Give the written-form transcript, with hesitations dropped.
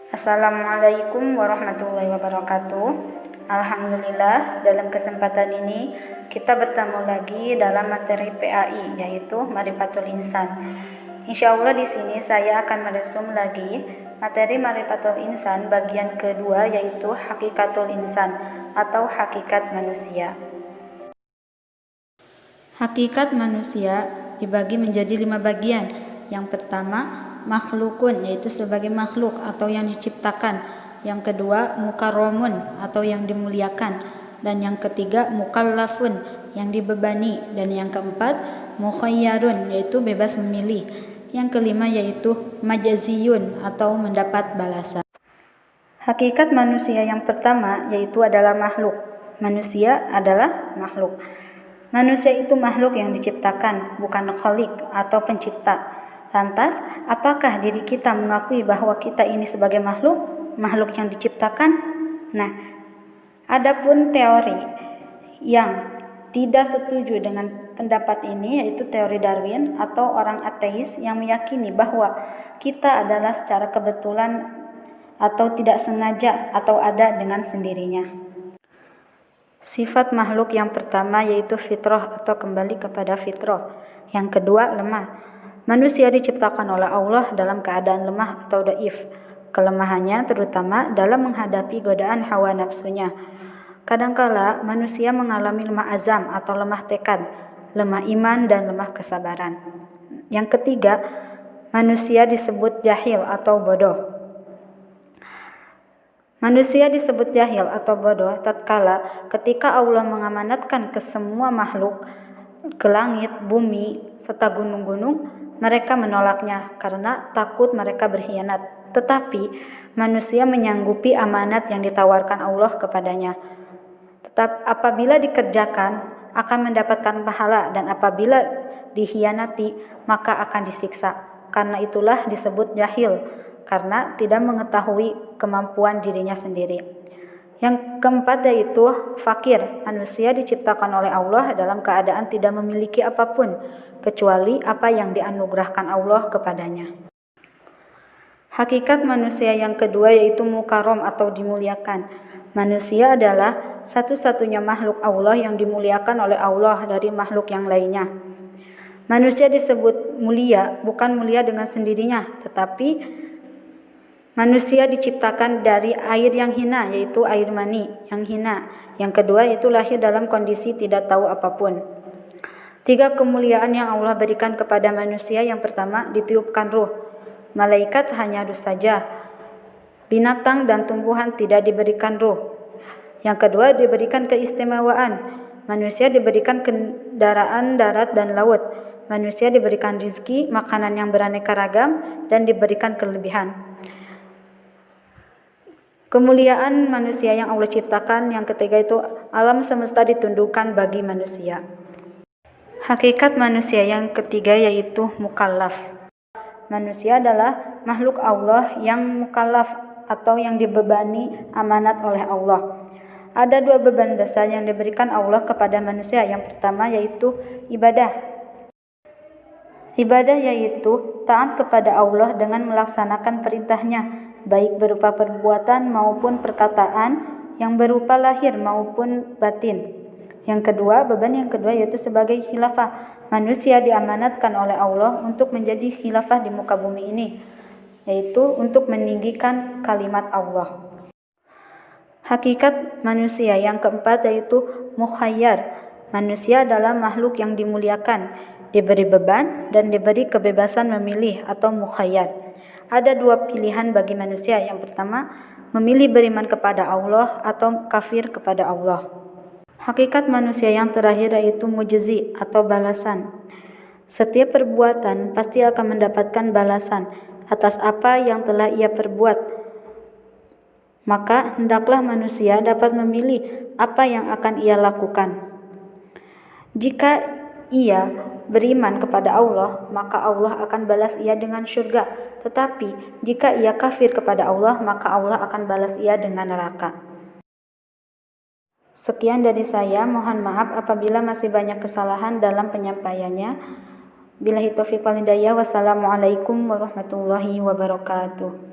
Assalamualaikum warahmatullahi wabarakatuh. Alhamdulillah, dalam kesempatan ini kita bertemu lagi dalam materi PAI, yaitu Ma'rifatul Insan. Insya Allah di sini saya akan meresum lagi materi Ma'rifatul Insan bagian kedua, yaitu Hakikatul Insan atau hakikat manusia. Hakikat manusia dibagi menjadi 5 bagian. Yang pertama, makhlukun, yaitu sebagai makhluk atau yang diciptakan. Yang kedua, mukarramun atau yang dimuliakan. Dan yang ketiga, mukallafun, yang dibebani. Dan yang keempat, mukhayyarun, yaitu bebas memilih. Yang kelima yaitu majaziyun atau mendapat balasan. Hakikat manusia yang pertama yaitu adalah makhluk. Manusia adalah makhluk. Manusia itu makhluk yang diciptakan, bukan khalik atau pencipta. Lantas, apakah diri kita mengakui bahwa kita ini sebagai makhluk yang diciptakan? Nah, adapun teori yang tidak setuju dengan pendapat ini yaitu teori Darwin atau orang ateis yang meyakini bahwa kita adalah secara kebetulan atau tidak sengaja atau ada dengan sendirinya. Sifat makhluk yang pertama yaitu fitrah atau kembali kepada fitrah. Yang kedua, lemah. Manusia diciptakan oleh Allah dalam keadaan lemah atau dhaif. Kelemahannya terutama dalam menghadapi godaan hawa nafsunya. Kadangkala manusia mengalami lemah azam atau lemah tekad, lemah iman dan lemah kesabaran. Yang ketiga, manusia disebut jahil atau bodoh. Manusia disebut jahil atau bodoh tatkala ketika Allah mengamanatkan ke semua makhluk, ke langit, bumi, serta gunung-gunung, mereka menolaknya karena takut mereka berkhianat. Tetapi manusia menyanggupi amanat yang ditawarkan Allah kepadanya. Tetap apabila dikerjakan akan mendapatkan pahala, dan apabila dikhianati maka akan disiksa. Karena itulah disebut jahil, karena tidak mengetahui kemampuan dirinya sendiri. Yang keempat yaitu fakir. Manusia diciptakan oleh Allah dalam keadaan tidak memiliki apapun kecuali apa yang dianugerahkan Allah kepadanya. Hakikat manusia yang kedua yaitu mukarram atau dimuliakan. Manusia adalah satu-satunya makhluk Allah yang dimuliakan oleh Allah dari makhluk yang lainnya. Manusia disebut mulia, bukan mulia dengan sendirinya, tetapi manusia diciptakan dari air yang hina, yaitu air mani yang hina. Yang kedua yaitu lahir dalam kondisi tidak tahu apapun. 3 kemuliaan yang Allah berikan kepada manusia. Yang pertama, ditiupkan ruh. Malaikat hanya ruh saja. Binatang dan tumbuhan tidak diberikan ruh. Yang kedua, diberikan keistimewaan. Manusia diberikan kendaraan darat dan laut. Manusia diberikan rizki, makanan yang beraneka ragam, dan diberikan kelebihan. Kemuliaan manusia yang Allah ciptakan. Yang ketiga itu alam semesta ditundukkan bagi manusia. Hakikat manusia yang ketiga yaitu mukallaf. Manusia adalah makhluk Allah yang mukallaf atau yang dibebani amanat oleh Allah. Ada 2 beban besar yang diberikan Allah kepada manusia. Yang pertama yaitu ibadah. Ibadah yaitu taat kepada Allah dengan melaksanakan perintahnya, baik berupa perbuatan maupun perkataan, yang berupa lahir maupun batin. Yang kedua, beban yang kedua yaitu sebagai khilafah. Manusia diamanatkan oleh Allah untuk menjadi khilafah di muka bumi ini, yaitu untuk meninggikan kalimat Allah. Hakikat manusia yang keempat yaitu mukhayyar. Manusia adalah makhluk yang dimuliakan, diberi beban dan diberi kebebasan memilih atau mukhayyar. Ada 2 pilihan bagi manusia. Yang pertama, memilih beriman kepada Allah atau kafir kepada Allah. Hakikat manusia yang terakhir yaitu mujzi atau balasan. Setiap perbuatan pasti akan mendapatkan balasan atas apa yang telah ia perbuat. Maka hendaklah manusia dapat memilih apa yang akan ia lakukan. Jika ia beriman kepada Allah, maka Allah akan balas ia dengan syurga. Tetapi jika ia kafir kepada Allah, maka Allah akan balas ia dengan neraka. Sekian dari saya, mohon maaf apabila masih banyak kesalahan dalam penyampaiannya. Billahi taufiq wal hidayah. Wassalamualaikum warahmatullahi wabarakatuh.